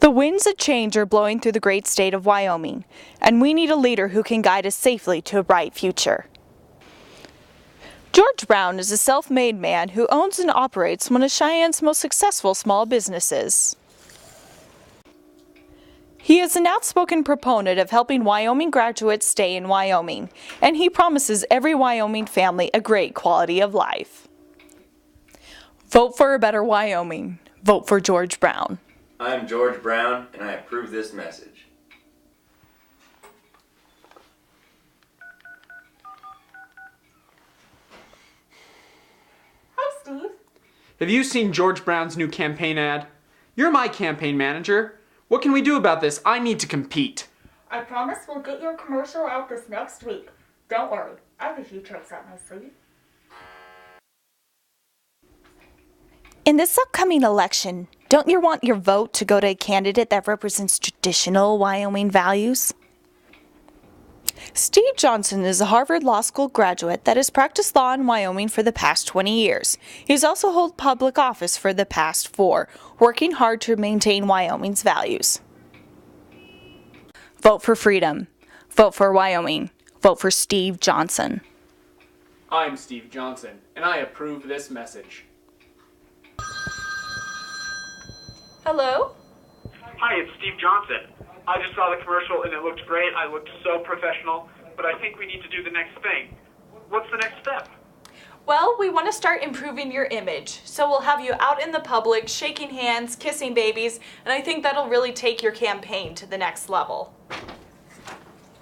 The winds of change are blowing through the great state of Wyoming, and we need a leader who can guide us safely to a bright future. George Brown is a self-made man who owns and operates one of Cheyenne's most successful small businesses. He is an outspoken proponent of helping Wyoming graduates stay in Wyoming, and he promises every Wyoming family a great quality of life. Vote for a better Wyoming. Vote for George Brown. I'm George Brown, and I approve this message. Hi, Steve. Have you seen George Brown's new campaign ad? You're my campaign manager. What can we do about this? I need to compete. I promise we'll get your commercial out this next week. Don't worry, I have a few tricks up my sleeve. In this upcoming election, don't you want your vote to go to a candidate that represents traditional Wyoming values? Steve Johnson is a Harvard Law School graduate that has practiced law in Wyoming for the past 20 years. He's also held public office for the past 4, working hard to maintain Wyoming's values. Vote for freedom. Vote for Wyoming. Vote for Steve Johnson. I'm Steve Johnson, and I approve this message. Hello? Hi, it's Steve Johnson. I just saw the commercial and it looked great. I looked so professional, but I think we need to do the next thing. What's the next step? Well, we want to start improving your image. So we'll have you out in the public, shaking hands, kissing babies, and I think that'll really take your campaign to the next level.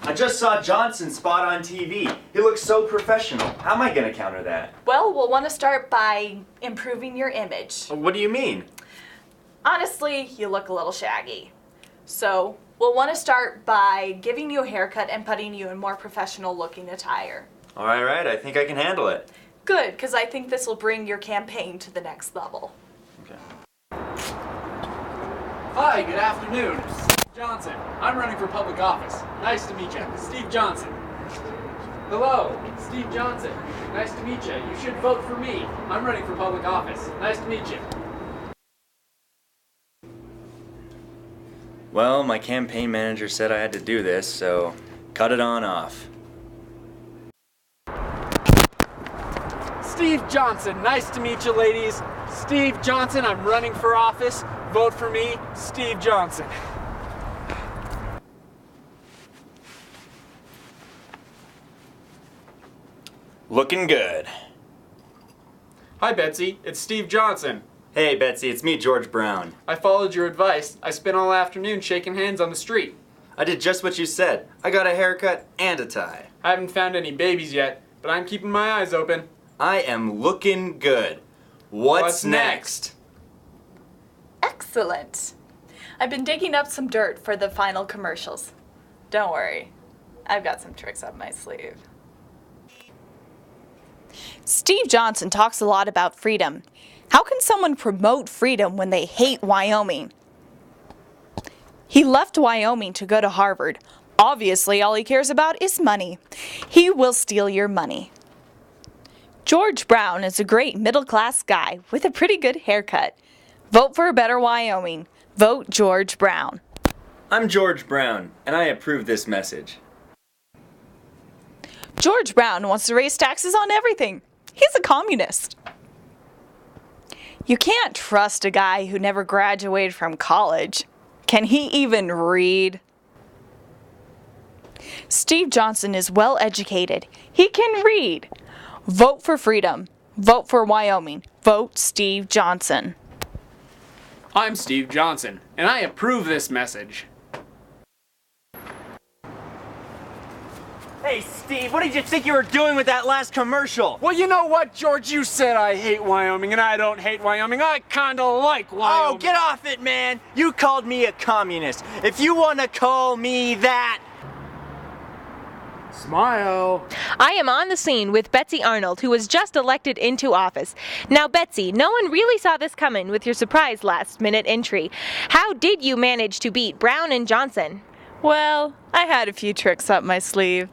I just saw Johnson's spot on TV. He looks so professional. How am I going to counter that? Well, we'll want to start by improving your image. What do you mean? Honestly, you look a little shaggy. So we'll want to start by giving you a haircut and putting you in more professional looking attire. All right, I think I can handle it. Good, because I think this will bring your campaign to the next level. Okay. Hi, good afternoon. Steve Johnson. I'm running for public office. Nice to meet you. Steve Johnson. Hello, Steve Johnson. Nice to meet you. You should vote for me. I'm running for public office. Nice to meet you. Well, my campaign manager said I had to do this, so cut it on off. Steve Johnson. Nice to meet you, ladies. Steve Johnson. I'm running for office. Vote for me, Steve Johnson. Looking good. Hi, Betsy. It's Steve Johnson. Hey, Betsy, it's me, George Brown. I followed your advice. I spent all afternoon shaking hands on the street. I did just what you said. I got a haircut and a tie. I haven't found any babies yet, but I'm keeping my eyes open. I am looking good. What's next? Excellent. I've been digging up some dirt for the final commercials. Don't worry, I've got some tricks up my sleeve. Steve Johnson talks a lot about freedom. How can someone promote freedom when they hate Wyoming? He left Wyoming to go to Harvard. Obviously, all he cares about is money. He will steal your money. George Brown is a great middle-class guy with a pretty good haircut. Vote for a better Wyoming. Vote George Brown. I'm George Brown, and I approve this message. George Brown wants to raise taxes on everything. He's a communist. You can't trust a guy who never graduated from college. Can he even read? Steve Johnson is well educated. He can read. Vote for freedom. Vote for Wyoming. Vote Steve Johnson. I'm Steve Johnson, and I approve this message. Hey, Steve, what did you think you were doing with that last commercial? Well, you know what, George? You said I hate Wyoming, and I don't hate Wyoming. I kinda like Wyoming. Oh, get off it, man. You called me a communist. If you want to call me that... Smile. I am on the scene with Betsy Arnold, who was just elected into office. Now, Betsy, no one really saw this coming with your surprise last-minute entry. How did you manage to beat Brown and Johnson? Well, I had a few tricks up my sleeve.